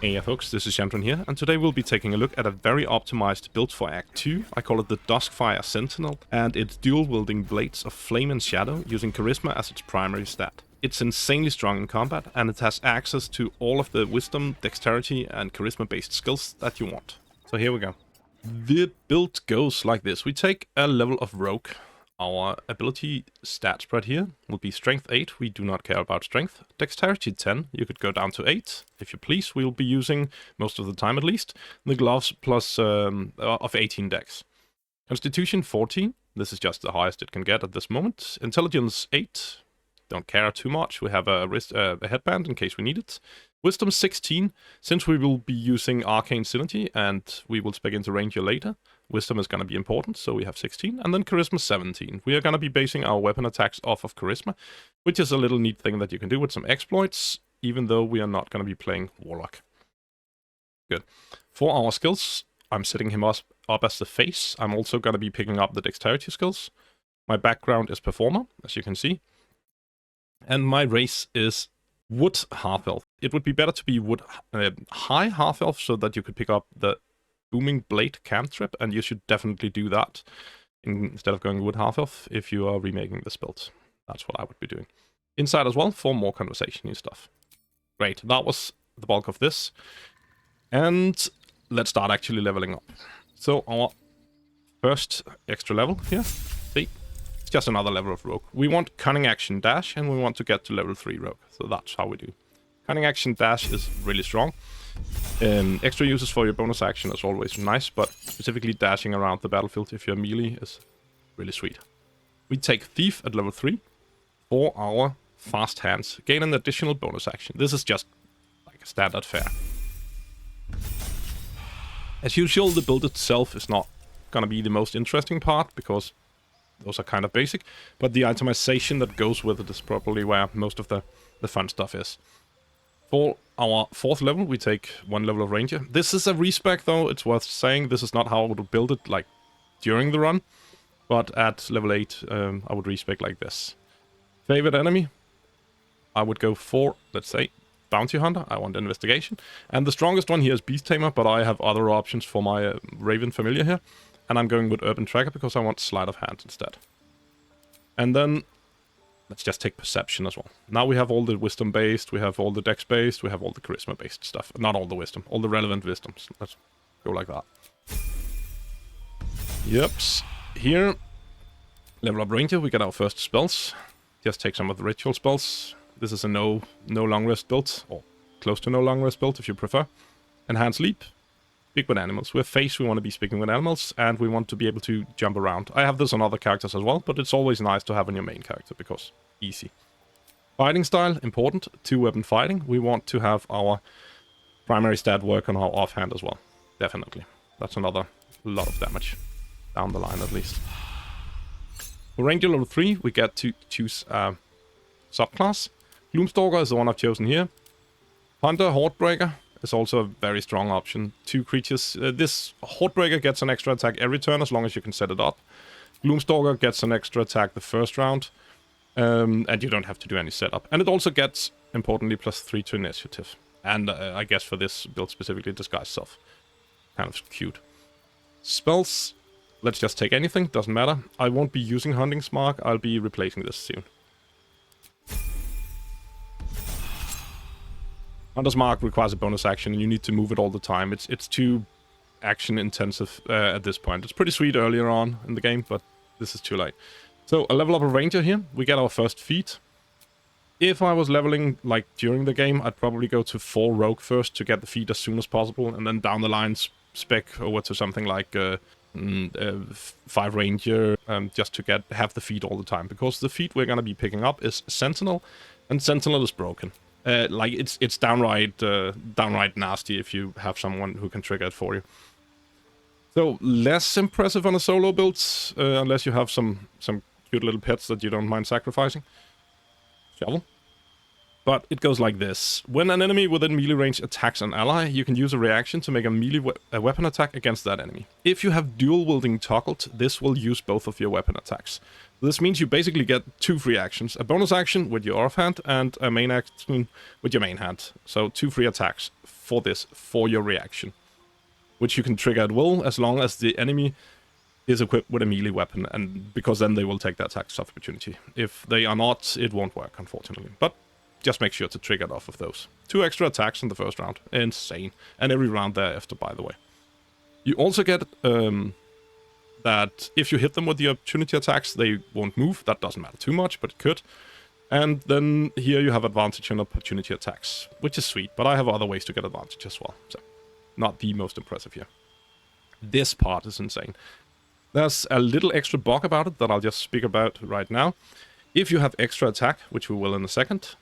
Hey folks, this is Chandran here, and today we'll be taking a look at a very optimized build for Act 2. I call it the Duskfire Sentinel, and it's dual-wielding blades of flame and shadow, using charisma as its primary stat. It's insanely strong in combat, and it has access to all of the wisdom, dexterity, and charisma-based skills that you want. So here we go. The build goes like this. We take a level of rogue. Our ability stat spread here will be strength 8, we do not care about strength. Dexterity 10, you could go down to 8, if you please. We'll be using, most of the time at least, the gloves plus of 18 dex. Constitution 14, this is just the highest it can get at this moment. Intelligence 8, don't care too much, we have a headband in case we need it. Wisdom 16, since we will be using Arcane Synergy and we will spec into Ranger later, Wisdom is going to be important, so we have 16. And then Charisma 17. We are going to be basing our weapon attacks off of Charisma, which is a little neat thing that you can do with some exploits, even though we are not going to be playing Warlock. Good. For our skills, I'm setting him up as the face. I'm also going to be picking up the dexterity skills. My background is Performer, as you can see. And my race is Wood Half-Elf. It would be better to be Wood High Half-Elf so that you could pick up the Booming Blade cantrip, and you should definitely do that instead of going Wood Half-Elf if you are remaking this build. That's what I would be doing. Inside as well for more conversation-y stuff. Great, that was the bulk of this. And let's start actually leveling up. So our first extra level here, see, it's just another level of Rogue. We want Cunning Action Dash, and we want to get to level 3 Rogue. So that's how we do. Cunning Action Dash is really strong. Extra uses for your bonus action is always nice, but specifically dashing around the battlefield if you're melee is really sweet. We take Thief at level 3 for our fast hands. Gain an additional bonus action. This is just like a standard fare. As usual, the build itself is not gonna be the most interesting part, because those are kind of basic, but the itemization that goes with it is probably where most of the fun stuff is. For our 4th level, we take 1 level of Ranger. This is a respec, though, it's worth saying. This is not how I would build it, like, during the run. But at level 8, I would respec like this. Favorite enemy? I would go for, let's say, Bounty Hunter. I want Investigation. And the strongest one here is Beast Tamer, but I have other options for my Raven Familiar here. And I'm going with Urban Tracker because I want Sleight of Hand instead. And then let's just take Perception as well. Now we have all the Wisdom-based, we have all the Dex-based, we have all the Charisma-based stuff. Not all the Wisdom, all the relevant Wisdoms. Let's go like that. Yeps. Here, level up Ranger, we get our first spells. Just take some of the ritual spells. This is a no long rest build, or close to no long rest build if you prefer. Enhance Leap. Speak with animals. We're face, we want to be speaking with animals, and we want to be able to jump around. I have this on other characters as well, but it's always nice to have on your main character, because easy. Fighting style, important. 2-weapon fighting. We want to have our primary stat work on our offhand as well. Definitely. That's another lot of damage. Down the line, at least. For Ranger level 3, we get to choose a subclass. Gloomstalker is the one I've chosen here. Hunter, Hordebreaker is also a very strong option. 2 creatures. This Hordebreaker gets an extra attack every turn as long as you can set it up. Gloomstalker gets an extra attack the first round, and you don't have to do any setup. And it also gets, importantly, +3 to initiative. And I guess for this build specifically, Disguise Self. Kind of cute. Spells, let's just take anything, doesn't matter. I won't be using Hunting's Mark, I'll be replacing this soon. Hunter's Mark requires a bonus action, and you need to move it all the time. It's too action-intensive at this point. It's pretty sweet earlier on in the game, but this is too late. So, a level up a Ranger here. We get our first feat. If I was leveling, like, during the game, I'd probably go to 4 Rogue first to get the feat as soon as possible, and then down the line spec over to something like 5 Ranger, just to have the feat all the time. Because the feat we're going to be picking up is Sentinel, and Sentinel is broken. Like, it's downright nasty if you have someone who can trigger it for you. So, less impressive on a solo build, unless you have some cute little pets that you don't mind sacrificing. Shovel. But it goes like this. When an enemy within melee range attacks an ally, you can use a reaction to make a melee weapon attack against that enemy. If you have dual wielding toggled, this will use both of your weapon attacks. This means you basically get 2 free actions. A bonus action with your offhand and a main action with your main hand. So 2 free attacks for this, for your reaction. Which you can trigger at will as long as the enemy is equipped with a melee weapon, and because then they will take the attacks of opportunity. If they are not, it won't work, unfortunately. But just make sure to trigger it off of those. 2 extra attacks in the first round. Insane. And every round thereafter, by the way. You also get that if you hit them with the opportunity attacks, they won't move. That doesn't matter too much, but it could. And then here you have advantage on opportunity attacks, which is sweet, but I have other ways to get advantage as well. So, not the most impressive here. This part is insane. There's a little extra bug about it that I'll just speak about right now. If you have extra attack, which we will in a second,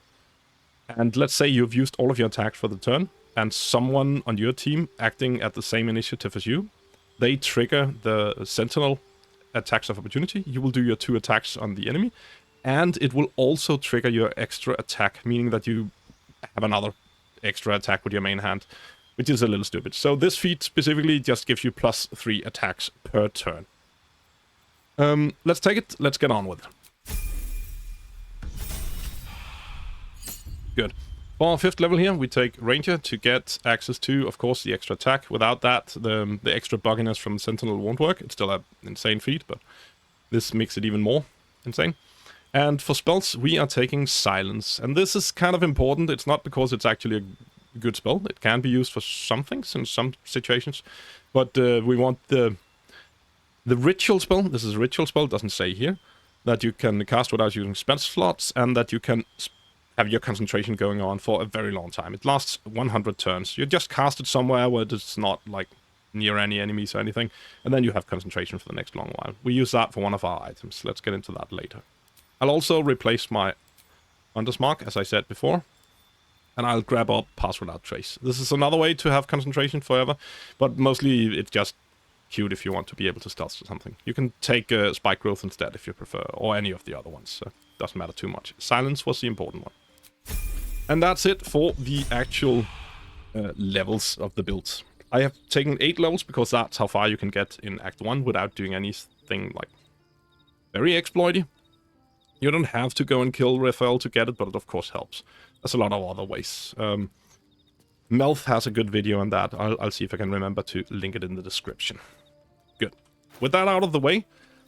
and let's say you've used all of your attacks for the turn, and someone on your team acting at the same initiative as you, they trigger the Sentinel attacks of opportunity. You will do your 2 attacks on the enemy, and it will also trigger your extra attack, meaning that you have another extra attack with your main hand, which is a little stupid. So this feat specifically just gives you +3 attacks per turn. Let's take it. Let's get on with it. Good. For our 5th level here, we take Ranger to get access to, of course, the extra attack. Without that, the extra bugginess from Sentinel won't work. It's still an insane feat, but this makes it even more insane. And for spells, we are taking Silence. And this is kind of important. It's not because it's actually a good spell. It can be used for some things in some situations. But we want the ritual spell. This is a ritual spell, doesn't say here. That you can cast without using spell slots, and that you can have your concentration going on for a very long time. It lasts 100 turns. You just cast it somewhere where it's not like near any enemies or anything, and then you have concentration for the next long while. We use that for one of our items. Let's get into that later. I'll also replace my Hunter's Mark, as I said before, and I'll grab up Pass Without Trace. This is another way to have concentration forever, but mostly it's just cute if you want to be able to stealth or something. You can take Spike Growth instead if you prefer, or any of the other ones. So doesn't matter too much. Silence was the important one. And that's it for the actual levels of the builds. I have taken 8 levels because that's how far you can get in Act 1 without doing anything like very exploity. You don't have to go and kill Raphael to get it, but it of course helps. There's a lot of other ways. Melf has a good video on that. I'll see if I can remember to link it in the description. Good. With that out of the way,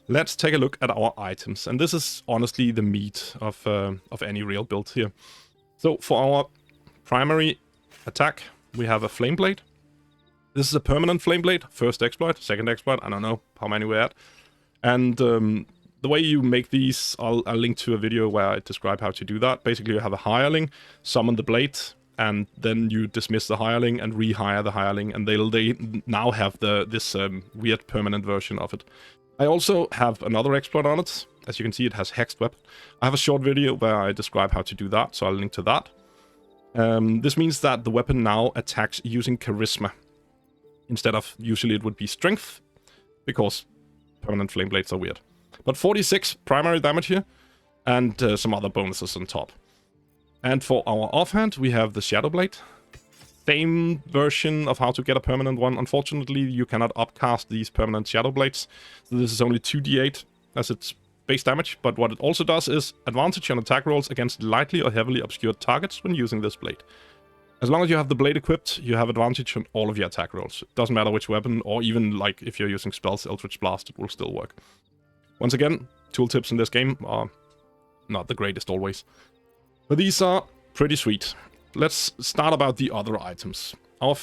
let's take a look at our items. And this is honestly the meat of any real build here. So for our primary attack, we have a Flameblade. This is a permanent Flameblade. First exploit, second exploit, I don't know how many we're at. And the way you make these, I'll link to a video where I describe how to do that. Basically, you have a hireling, summon the blade, and then you dismiss the hireling and rehire the hireling, and they now have this weird permanent version of it. I also have another exploit on it. As you can see, it has Hexed Weapon. I have a short video where I describe how to do that, so I'll link to that. This means that the weapon now attacks using Charisma. Instead of, usually it would be Strength, because permanent flame blades are weird. But 46 primary damage here, and some other bonuses on top. And for our offhand, we have the Shadowblade. Same version of how to get a permanent one. Unfortunately, you cannot upcast these permanent Shadowblades. So this is only 2d8 as its base damage. But what it also does is advantage on attack rolls against lightly or heavily obscured targets when using this blade. As long as you have the blade equipped, you have advantage on all of your attack rolls. It doesn't matter which weapon, or even like if you're using spells, Eldritch Blast, it will still work. Once again, tooltips in this game are not the greatest always. But these are pretty sweet. Let's start about the other items. Our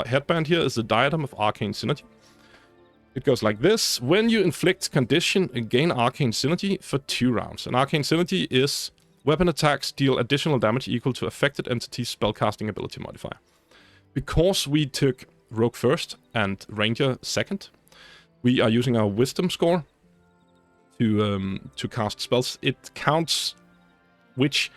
headband here is the Diadem of Arcane Synergy. It goes like this. When you inflict condition, gain Arcane Synergy for 2 rounds. And Arcane Synergy is weapon attacks deal additional damage equal to affected entity's spellcasting ability modifier. Because we took Rogue first and Ranger second, we are using our Wisdom score to cast spells. It counts which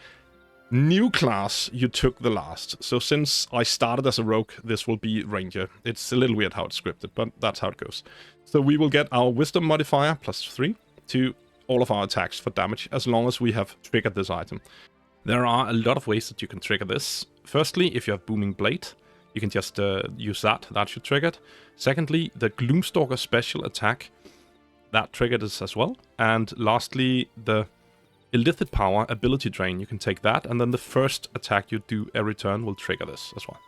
new class you took the last. So since I started as a rogue, this will be Ranger. It's a little weird how it's scripted, but that's how it goes. So we will get our Wisdom modifier +3 to all of our attacks for damage, as long as we have triggered this item. There are a lot of ways that you can trigger this. Firstly, if you have Booming Blade, you can just use that. That should trigger it. Secondly, the Gloomstalker special attack That triggered this as well. And lastly, the Illithid power ability drain. You can take that, and then the first attack you do every turn will trigger this as well.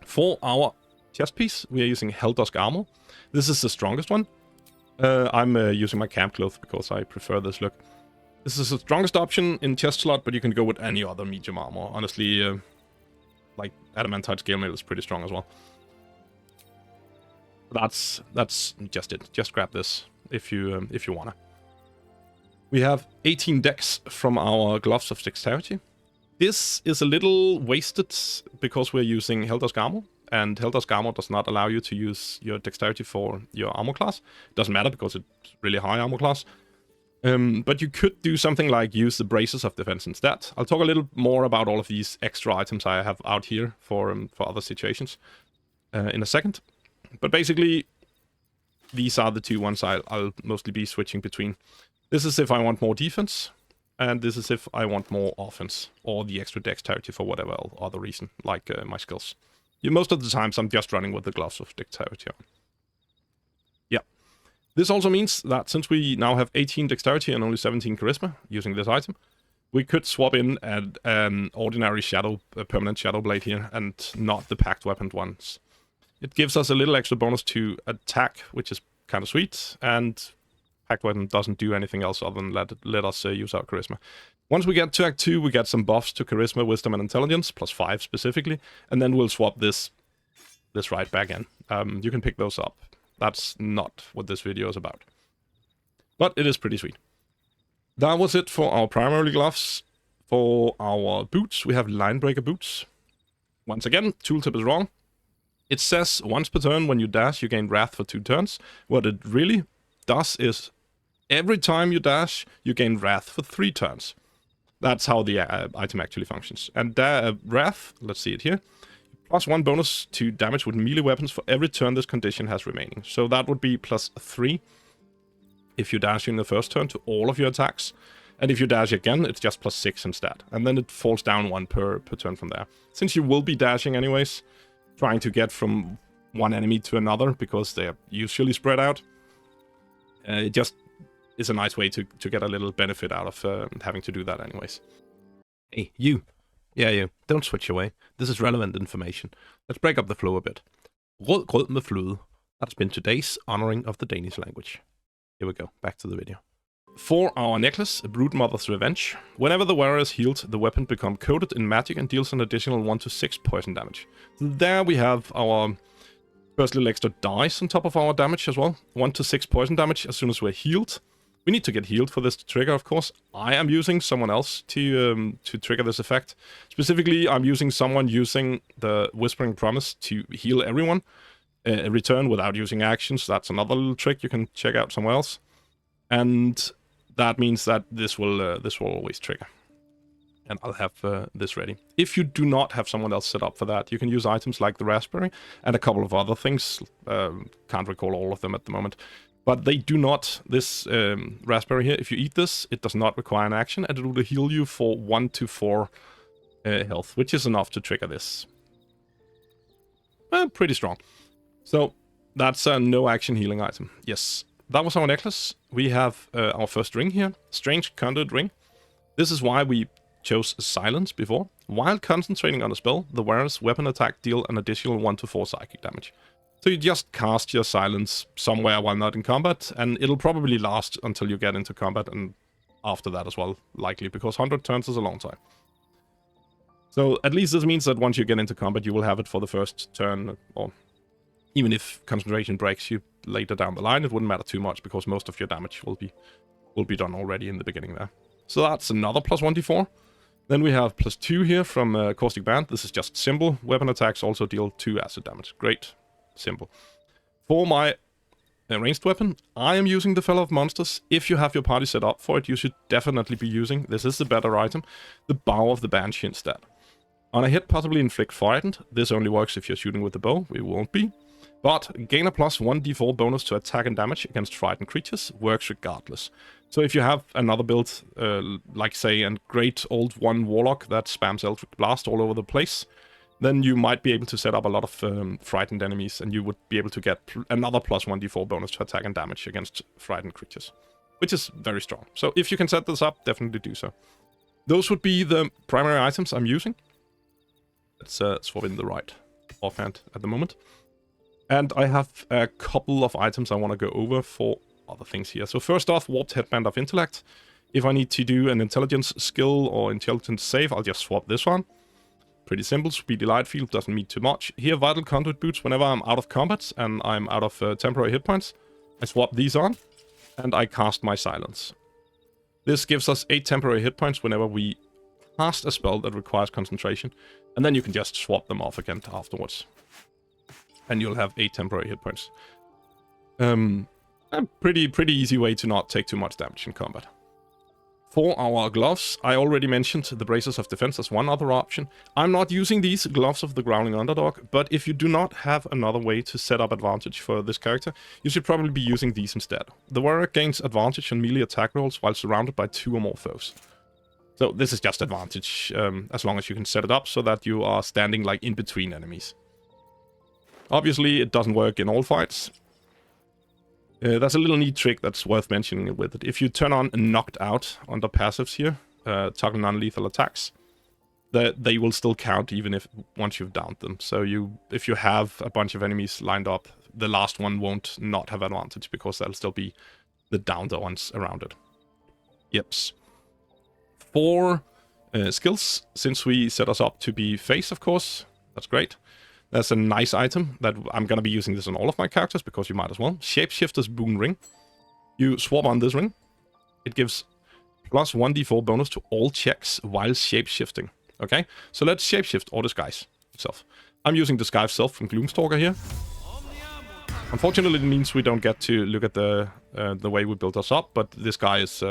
For our chest piece, we are using Helldusk armor. This is the strongest one. I'm using my camp clothes because I prefer this look. This is the strongest option in chest slot, but you can go with any other medium armor. Honestly, like adamantite scale mail is pretty strong as well. That's just it. Just grab this if you wanna. We have 18 decks from our Gloves of Dexterity. This is a little wasted because we're using Helldusk armor, and Helldusk armor does not allow you to use your dexterity for your armor class. It doesn't matter because it's really high armor class. But you could do something like use the Braces of Defense instead. I'll talk a little more about all of these extra items I have out here for other situations in a second. But basically, these are the two ones I'll mostly be switching between. This is if I want more defense, and this is if I want more offense, or the extra dexterity for whatever other reason, like my skills. Most of the times I'm just running with the Gloves of Dexterity on. Yeah. This also means that since we now have 18 dexterity and only 17 charisma using this item, we could swap in an ordinary permanent Shadowblade here, and not the packed weapon ones. It gives us a little extra bonus to attack, which is kind of sweet, and packed weapon doesn't do anything else other than let us use our charisma. Once we get to Act 2, we get some buffs to charisma, wisdom, and intelligence, +5 specifically, and then we'll swap this right back in. You can pick those up. That's not what this video is about. But it is pretty sweet. That was it for our primary gloves. For our boots, we have Linebreaker boots. Once again, tooltip is wrong. It says once per turn when you dash, you gain Wrath for 2 turns. What it really does is every time you dash, you gain Wrath for 3 turns. That's how the item actually functions. And Wrath, let's see it here, +1 bonus to damage with melee weapons for every turn this condition has remaining. So that would be +3 if you dash in the first turn to all of your attacks. And if you dash again, it's just +6 instead. And then it falls down 1 per turn from there. Since you will be dashing anyways, trying to get from one enemy to another, because they're usually spread out, it just is a nice way to get a little benefit out of having to do that anyways. Hey, you. Yeah, you. Don't switch away. This is relevant information. Let's break up the flow a bit. Rød grød med fløde. That's been today's honoring of the Danish language. Here we go. Back to the video. For our necklace, Broodmother's Revenge. Whenever the wearer is healed, the weapon becomes coated in magic and deals an additional 1-6 poison damage. So there we have our first little extra dice on top of our damage as well. 1-6 poison damage as soon as we're healed. We need to get healed for this to trigger, of course. I am using someone else to trigger this effect. Specifically, I'm using someone using the Whispering Promise to heal everyone. Every turn without using actions. That's another little trick you can check out somewhere else. And that means that this will always trigger. And I'll have this ready. If you do not have someone else set up for that, you can use items like the Raspberry and a couple of other things. Can't recall all of them at the moment. But they do not, this Raspberry here, if you eat this, it does not require an action, and it will heal you for 1-4 health, which is enough to trigger this. Pretty strong. So that's a no action healing item. Yes. That was our necklace. We have our first ring here. Strange Conduit Ring. This is why we chose Silence before. While concentrating on a spell, the wearer's weapon attack deal an additional 1-4 psychic damage. So you just cast your Silence somewhere while not in combat, and it'll probably last until you get into combat, and after that as well, likely, because 100 turns is a long time. So at least this means that once you get into combat, you will have it for the first turn, or even if concentration breaks you later down the line, it wouldn't matter too much, because most of your damage will be done already in the beginning there. So that's another +1d4. Then we have +2 here from Caustic Band. This is just simple. Weapon attacks also deal 2 acid damage. Great. Simple. For my ranged weapon, I am using the Fellow of Monsters. If you have your party set up for it, you should definitely be using, this is the better item, the Bow of the Banshee instead. On a hit, possibly inflict frightened. This only works if you're shooting with the bow. We won't be. But gain a +1d4 bonus to attack and damage against frightened creatures. Works regardless. So if you have another build, like say a great old one Warlock that spams Eldritch Blast all over the place, then you might be able to set up a lot of frightened enemies, and you would be able to get another plus 1d4 bonus to attack and damage against frightened creatures, which is very strong. So if you can set this up, definitely do so. Those would be the primary items I'm using. Let's swap in the right offhand at the moment. And I have a couple of items I want to go over for other things here. So first off, Warped Headband of Intellect. If I need to do an intelligence skill or intelligence save, I'll just swap this one. Pretty simple. Speedy Light Field doesn't mean too much. Here, Vital Conduit Boots, whenever I'm out of combat and I'm out of temporary hit points, I swap these on and I cast my Silence. This gives us 8 temporary hit points whenever we cast a spell that requires concentration, and then you can just swap them off again afterwards. And you'll have 8 temporary hit points. A pretty easy way to not take too much damage in combat. For our gloves, I already mentioned the Braces of Defense as one other option. I'm not using these Gloves of the Growling Underdog, but if you do not have another way to set up advantage for this character, you should probably be using these instead. The warrior gains advantage on melee attack rolls while surrounded by 2 or more foes. So this is just advantage, as long as you can set it up so that you are standing like in between enemies. Obviously, it doesn't work in all fights. There's a little neat trick that's worth mentioning with it. If you turn on Knocked Out under passives here, targeting non-lethal attacks, they will still count even if once you've downed them. So if you have a bunch of enemies lined up, the last one won't not have advantage because there'll still be the downed ones around it. Yeps. For skills, since we set us up to be face, of course, that's great. There's a nice item that I'm going to be using this on all of my characters because you might as well. Shapeshifter's Boon Ring. You swap on this ring. It gives plus 1d4 bonus to all checks while shapeshifting. Okay, so let's shapeshift or disguise itself. I'm using Disguise Self from Gloomstalker here. Unfortunately, it means we don't get to look at the way we built us up, but this guy is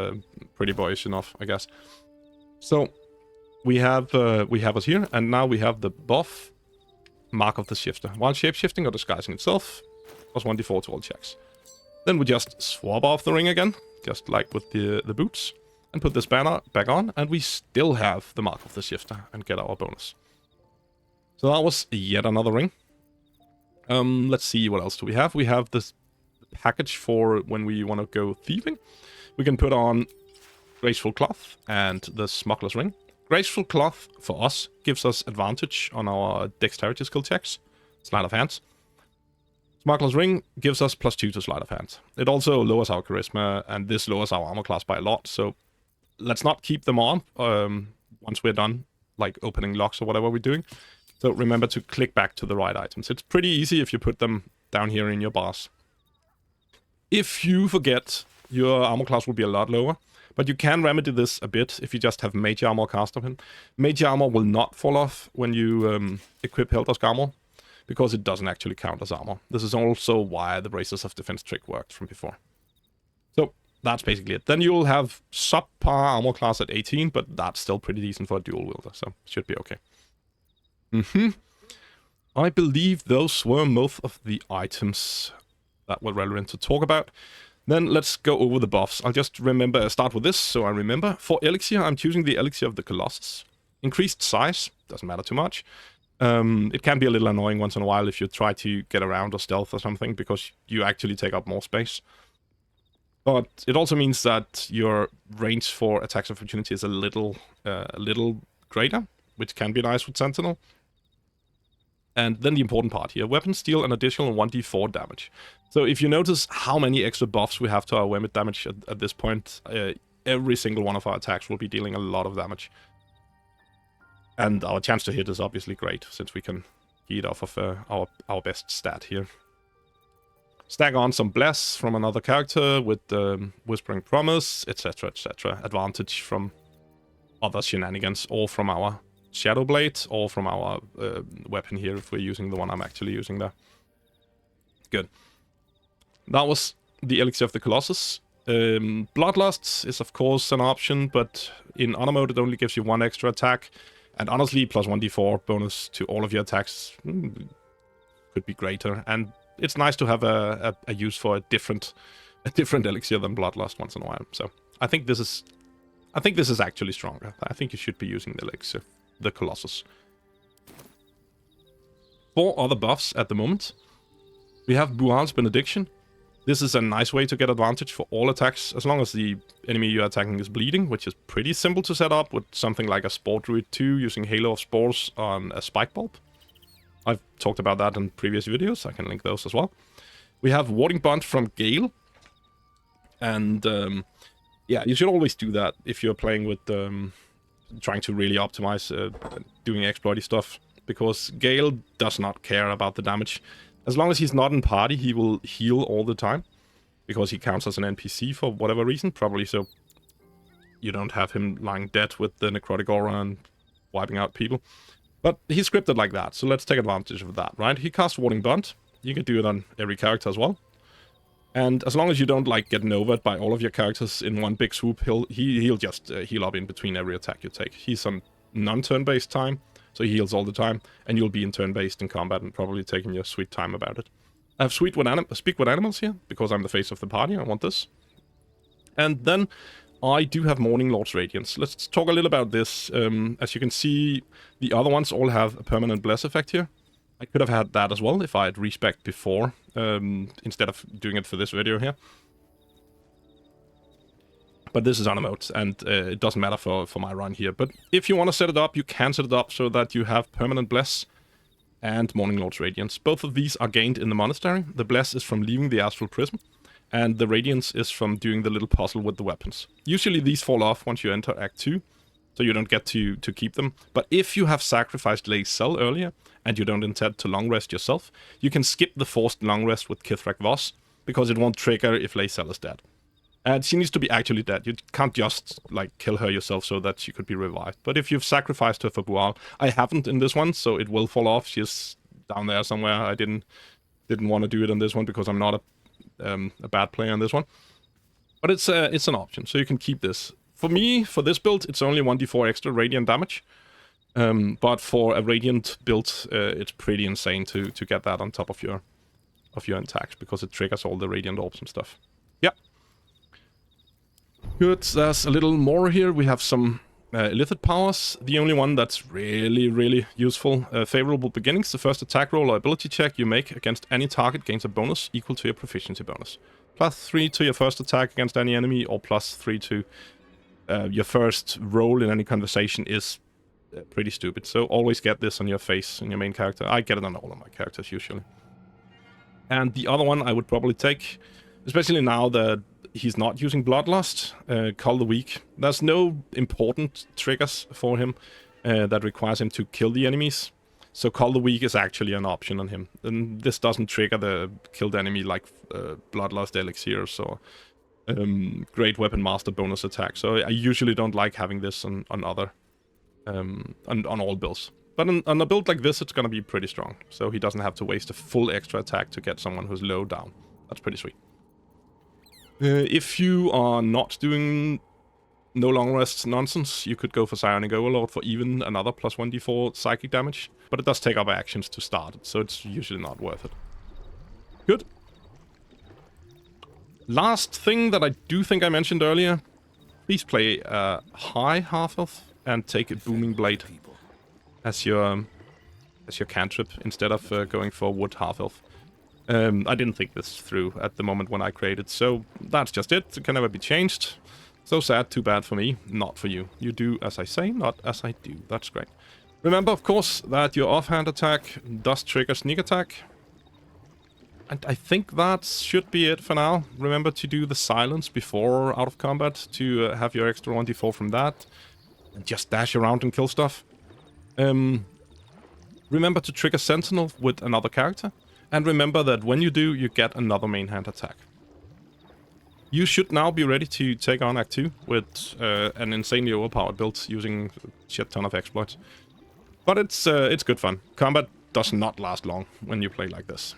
pretty boyish enough, I guess. So we have us here, and now we have the buff. Mark of the Shifter. While shapeshifting or disguising itself, plus 1d4 to all checks. Then we just swap off the ring again, just like with the boots, and put this banner back on, and we still have the Mark of the Shifter and get our bonus. So that was yet another ring. Let's see, what else do we have? We have this package for when we want to go thieving. We can put on Graceful Cloth and the Smuggler's Ring. Graceful Cloth, for us, gives us advantage on our dexterity skill checks. Sleight of Hand. Smuggler's Ring gives us +2 to Sleight of Hand. It also lowers our charisma, and this lowers our armor class by a lot, so let's not keep them on once we're done, like opening locks or whatever we're doing. So remember to click back to the right items. It's pretty easy if you put them down here in your bars. If you forget, your armor class will be a lot lower. But you can remedy this a bit if you just have Mage Armor cast on him. Mage Armor will not fall off when you equip Helter's Armor, because it doesn't actually count as armor. This is also why the Braces of Defense trick worked from before. So that's basically it. Then you'll have subpar armor class at 18, but that's still pretty decent for a dual wielder, so should be okay. I believe those were most of the items that were relevant to talk about. Then let's go over the buffs. I'll just start with this, so I remember. For Elixir, I'm choosing the Elixir of the Colossus. Increased size, doesn't matter too much. It can be a little annoying once in a while if you try to get around or stealth or something, because you actually take up more space. But it also means that your range for attacks of opportunity is a little greater, which can be nice with Sentinel. And then the important part here, weapons deal an additional 1d4 damage. So if you notice how many extra buffs we have to our weapon damage at this point, every single one of our attacks will be dealing a lot of damage. And our chance to hit is obviously great, since we can key it off of our best stat here. Stack on some Bless from another character with Whispering Promise, etc, etc. Advantage from other shenanigans, or from our Shadowblade, or from our weapon here, if we're using the one I'm actually using there. Good. That was the Elixir of the Colossus. Bloodlust is of course an option, but in honor mode it only gives you 1 extra attack. And honestly, plus 1d4 bonus to all of your attacks could be greater. And it's nice to have a use for a different elixir than Bloodlust once in a while. So I think this is actually stronger. I think you should be using the Elixir, the Colossus. 4 other buffs at the moment. We have Bual's Benediction. This is a nice way to get advantage for all attacks, as long as the enemy you're attacking is bleeding, which is pretty simple to set up with something like a Spore Druid 2 using Halo of Spores on a Spike Bulb. I've talked about that in previous videos, I can link those as well. We have Warding Bond from Gale. And yeah, you should always do that if you're playing with trying to really optimize doing exploity stuff, because Gale does not care about the damage. As long as he's not in party, he will heal all the time, because he counts as an NPC for whatever reason, probably so you don't have him lying dead with the Necrotic Aura and wiping out people. But he's scripted like that, so let's take advantage of that, right? He casts Warding Bond. You can do it on every character as well. And as long as you don't like get novaed by all of your characters in one big swoop, he'll just heal up in between every attack you take. He's on non-turn-based time, so he heals all the time, and you'll be in turn-based in combat and probably taking your sweet time about it. I have Speak with Animals here, because I'm the face of the party, I want this. And then I do have Morning Lord's Radiance. Let's talk a little about this. As you can see, the other ones all have a permanent bless effect here. I could have had that as well if I had respec before, instead of doing it for this video here. But this is on emote, and it doesn't matter for my run here. But if you want to set it up, you can set it up so that you have Permanent Bless and Morning Lord's Radiance. Both of these are gained in the monastery. The Bless is from leaving the Astral Prism, and the Radiance is from doing the little puzzle with the weapons. Usually these fall off once you enter Act 2, so you don't get to keep them. But if you have sacrificed Lae'zel earlier, and you don't intend to long rest yourself, you can skip the forced long rest with Kithrak Voss, because it won't trigger if Lae'zel is dead. And she needs to be actually dead. You can't just, like, kill her yourself so that she could be revived. But if you've sacrificed her for Bual, I haven't in this one, so it will fall off. She's down there somewhere. I didn't want to do it on this one because I'm not a bad player on this one. But it's an option, so you can keep this. For me, for this build, it's only 1d4 extra radiant damage. But for a radiant build, it's pretty insane to get that on top of your attacks, because it triggers all the radiant orbs and stuff. Yeah. Good, there's a little more here. We have some Illithid powers. The only one that's really useful. Favorable beginnings. The first attack roll or ability check you make against any target gains a bonus equal to your proficiency bonus. +3 to your first attack against any enemy, or +3 to your first roll in any conversation is pretty stupid. So always get this on your face, on your main character. I get it on all of my characters usually. And the other one I would probably take, especially now that he's not using Bloodlust, Cull the Weak. There's no important triggers for him that requires him to kill the enemies. So Cull the Weak is actually an option on him. And this doesn't trigger the killed enemy like Bloodlust Elixirs or Great Weapon Master bonus attack. So I usually don't like having this on other on all builds. But on a build like this, it's going to be pretty strong. So he doesn't have to waste a full extra attack to get someone who's low down. That's pretty sweet. If you are not doing no long rest nonsense, you could go for Psionic Overlord for even another +1d4 psychic damage. But it does take up actions to start it, so it's usually not worth it. Good. Last thing that I do think I mentioned earlier, please play high half-health and take a Booming Blade as your cantrip instead of going for wood half-health. I didn't think this through at the moment when I created, so that's just it. It can never be changed. So sad, too bad for me, not for you. You do as I say, not as I do. That's great. Remember, of course, that your offhand attack does trigger sneak attack. And I think that should be it for now. Remember to do the silence before out of combat to have your extra 1d4 from that. And just dash around and kill stuff. Remember to trigger Sentinel with another character. And remember that when you do, you get another main hand attack. You should now be ready to take on Act 2 with an insanely overpowered build using a shit ton of exploits. But it's good fun. Combat does not last long when you play like this.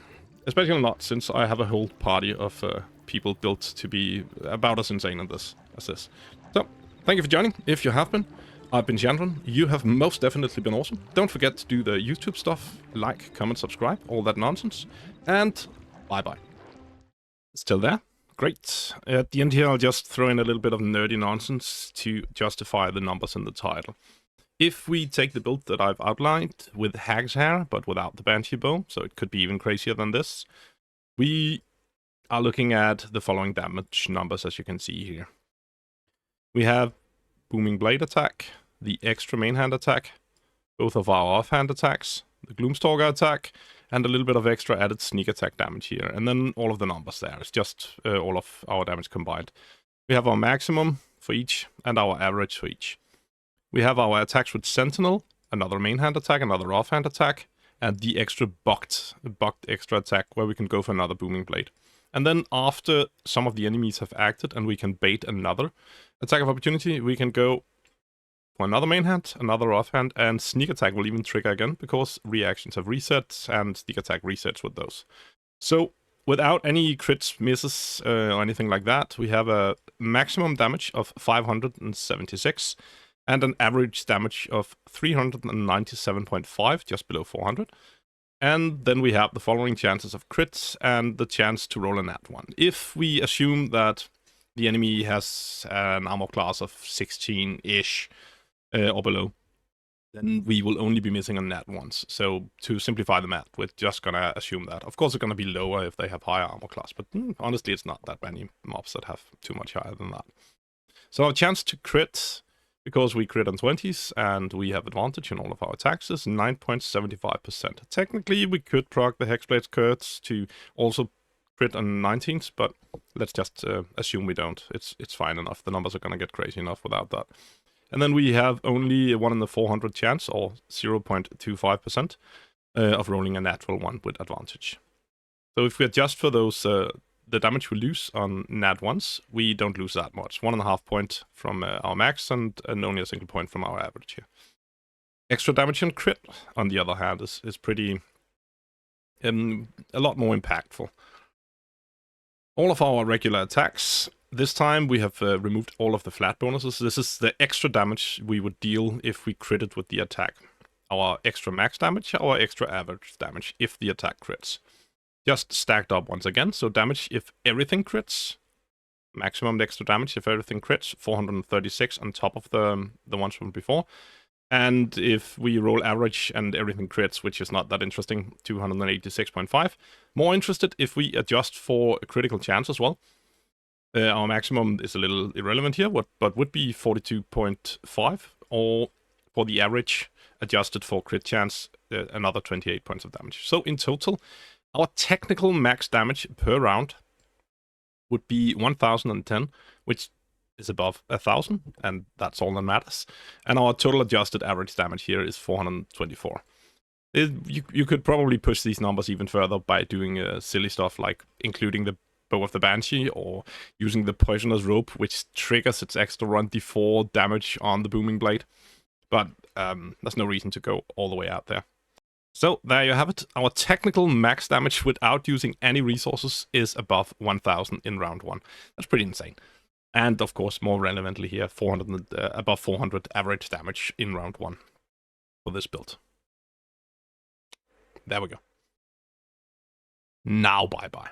Especially not since I have a whole party of people built to be about as insane as this. So, thank you for joining, if you have been. I've been Chandran. You have most definitely been awesome. Don't forget to do the YouTube stuff. Like, comment, subscribe, all that nonsense. And bye-bye. Still there? Great. At the end here, I'll just throw in a little bit of nerdy nonsense to justify the numbers in the title. If we take the build that I've outlined with Hag's Hair, but without the Banshee Bow, so it could be even crazier than this, we are looking at the following damage numbers, as you can see here. We have Booming Blade attack, the extra main hand attack, both of our offhand attacks, the Gloomstalker attack, and a little bit of extra added sneak attack damage here. And then all of the numbers there. It's just all of our damage combined. We have our maximum for each, and our average for each. We have our attacks with Sentinel, another main hand attack, another offhand attack, and the extra bucked extra attack where we can go for another Booming Blade. And then after some of the enemies have acted and we can bait another attack of opportunity, we can go for another main hand, another offhand, and sneak attack will even trigger again because reactions have resets and sneak attack resets with those. So without any crits, misses, or anything like that, we have a maximum damage of 576 and an average damage of 397.5, just below 400. And then we have the following chances of crits and the chance to roll a nat 1. If we assume that the enemy has an armor class of 16-ish or below, then we will only be missing a nat once. So to simplify the math, we're just going to assume that. Of course, it's going to be lower if they have higher armor class, but honestly, it's not that many mobs that have too much higher than that. So our chance to crit, because we crit on 20s and we have advantage in all of our attacks, is 9.75%. Technically, we could proc the Hexblade's Curse to also crit on 19s, but let's just assume we don't. It's fine enough. The numbers are going to get crazy enough without that. And then we have only 1 in the 400 chance, or 0.25%, of rolling a natural 1 with advantage. So if we adjust for those the damage we lose on nat 1s, we don't lose that much. 1.5 point from our max and only a single point from our average here. Extra damage and crit, on the other hand, is pretty a lot more impactful. All of our regular attacks, this time we have removed all of the flat bonuses. This is the extra damage we would deal if we critted with the attack. Our extra max damage, our extra average damage if the attack crits. Just stacked up once again, so damage if everything crits, maximum extra damage if everything crits, 436 on top of the ones from before. And if we roll average and everything crits, which is not that interesting, 286.5. More interested if we adjust for a critical chance as well. Our maximum is a little irrelevant here, but would be 42.5, or for the average, adjusted for crit chance, another 28 points of damage. So in total, our technical max damage per round would be 1010, which is above 1000, and that's all that matters. And our total adjusted average damage here is 424. You could probably push these numbers even further by doing silly stuff like including the Bow of the Banshee or using the Poisoner's Rope, which triggers its extra run d4 damage on the Booming Blade. But there's no reason to go all the way out there. So there you have it. Our technical max damage without using any resources is above 1000 in round 1. That's pretty insane. And of course, more relevantly here, above 400 average damage in round 1 for this build. There we go. Now bye-bye.